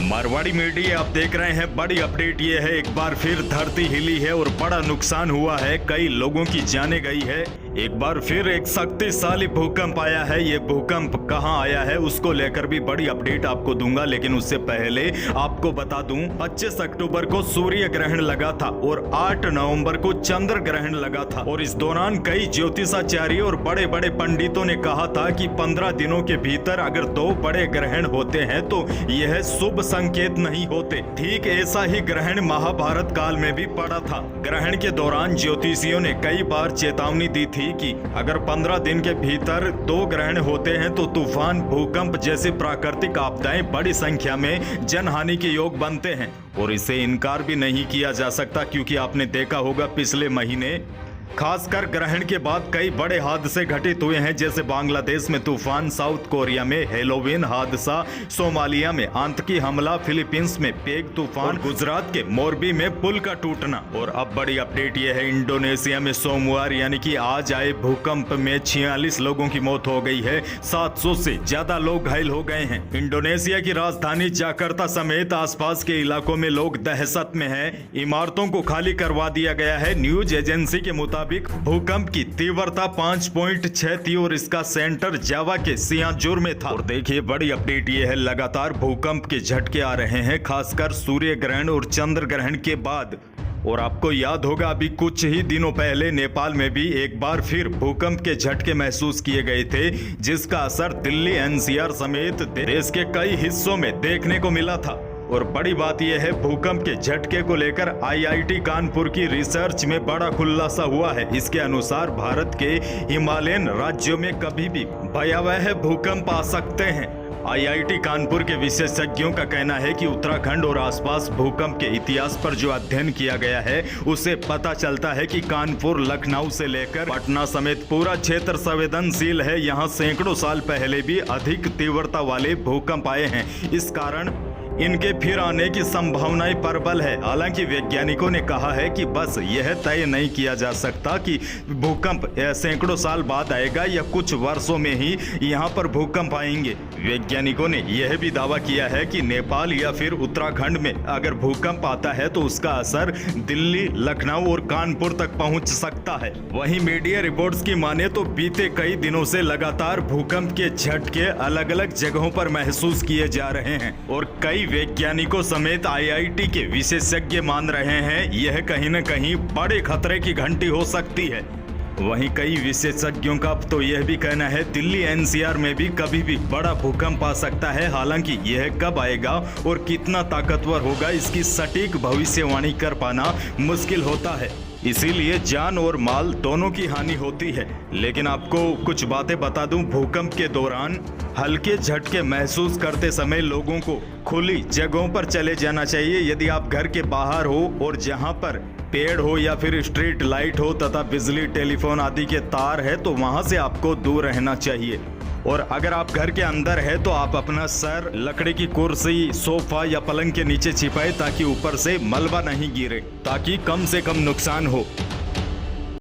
Marwari media आप देख रहे हैं। बड़ी अपडेट ये है, एक बार फिर धरती हिली है और बड़ा नुकसान हुआ है, कई लोगों की जानें गई है। एक बार फिर एक शक्तिशाली भूकंप आया है। ये भूकंप कहां आया है उसको लेकर भी बड़ी अपडेट आपको दूंगा, लेकिन उससे पहले आपको बता दूं 25 अक्टूबर को सूर्य ग्रहण लगा था और 8 नवंबर को चंद्र ग्रहण लगा था। और इस दौरान कई ज्योतिषाचार्य और बड़े बड़े पंडितों ने कहा था कि 15 दिनों के भीतर अगर 2 बड़े ग्रहण होते हैं तो यह शुभ संकेत नहीं होते। ठीक ऐसा ही ग्रहण महाभारत काल में भी पड़ा था। ग्रहण के दौरान ज्योतिषियों ने कई बार चेतावनी दी थी कि अगर 15 दिन के भीतर 2 ग्रहण होते हैं तो तूफान, भूकंप जैसी प्राकृतिक आपदाएं बड़ी संख्या में जनहानि के योग बनते हैं। और इसे इनकार भी नहीं किया जा सकता, क्योंकि आपने देखा होगा पिछले महीने खासकर ग्रहण के बाद कई बड़े हादसे घटित हुए हैं, जैसे बांग्लादेश में तूफान, साउथ कोरिया में हेलोवीन हादसा, सोमालिया में आतंकी हमला, फिलीपींस में पेग तूफान, गुजरात के मोरबी में पुल का टूटना। और अब बड़ी अपडेट यह है, इंडोनेशिया में सोमवार यानी कि आज आए भूकंप में 46 लोगों की मौत हो गई है, 700 से ज्यादा लोग घायल हो गए हैं। इंडोनेशिया की राजधानी जाकार्ता समेत आसपास के इलाकों में लोग दहशत में हैं। इमारतों को खाली करवा दिया गया है। न्यूज एजेंसी के मुताबिक भूकंप की तीव्रता 5.6 थी और इसका सेंटर जावा के सियाचुर में था। और देखिए बड़ी अपडेट ये है, लगातार भूकंप के झटके आ रहे हैं, खासकर सूर्य ग्रहण और चंद्र ग्रहण के बाद। और आपको याद होगा अभी कुछ ही दिनों पहले नेपाल में भी एक बार फिर भूकंप के झटके महसूस किए गए थे, जिसका असर दिल्ली, एनसीआर समेत देश के कई हिस्सों में देखने को मिला था। और बड़ी बात यह है, भूकंप के झटके को लेकर आईआईटी कानपुर की रिसर्च में बड़ा खुलासा हुआ है। इसके अनुसार भारत के हिमालयन राज्यों में कभी भी भयावह भूकंप आ सकते हैं। आईआईटी कानपुर के विशेषज्ञों का कहना है कि उत्तराखंड और आसपास भूकंप के इतिहास पर जो अध्ययन किया गया है उससे पता चलता है कि कानपुर, लखनऊ से लेकर पटना समेत पूरा क्षेत्र संवेदनशील है। यहाँ सैकड़ों साल पहले भी अधिक तीव्रता वाले भूकंप आए हैं, इस कारण इनके फिर आने की संभावनाएं प्रबल है। हालांकि वैज्ञानिकों ने कहा है कि बस यह तय नहीं किया जा सकता कि भूकंप सैकड़ों साल बाद आएगा या कुछ वर्षों में ही यहाँ पर भूकंप आएंगे। वैज्ञानिकों ने यह भी दावा किया है कि नेपाल या फिर उत्तराखंड में अगर भूकंप आता है तो उसका असर दिल्ली, लखनऊ और कानपुर तक पहुंच सकता है। वहीं मीडिया रिपोर्ट्स की माने तो बीते कई दिनों से लगातार भूकंप के झटके अलग अलग जगहों पर महसूस किए जा रहे हैं और कई वैज्ञानिकों समेत आईआईटी के विशेषज्ञ मान रहे हैं यह कहीं न कहीं बड़े खतरे की घंटी हो सकती है। वहीं कई विशेषज्ञों का तो यह भी कहना है दिल्ली एनसीआर में भी कभी भी बड़ा भूकंप आ सकता है। हालांकि यह कब आएगा और कितना ताकतवर होगा इसकी सटीक भविष्यवाणी कर पाना मुश्किल होता है, इसीलिए जान और माल दोनों की हानि होती है। लेकिन आपको कुछ बातें बता दूं, भूकंप के दौरान हल्के झटके महसूस करते समय लोगों को खुली जगहों पर चले जाना चाहिए। यदि आप घर के बाहर हो और जहां पर पेड़ हो या फिर स्ट्रीट लाइट हो तथा बिजली, टेलीफोन आदि के तार है तो वहां से आपको दूर रहना चाहिए। और अगर आप घर के अंदर है तो आप अपना सर लकड़ी की कुर्सी, सोफा या पलंग के नीचे छिपाए ताकि ऊपर से मलबा नहीं गिरे, ताकि कम से कम नुकसान हो।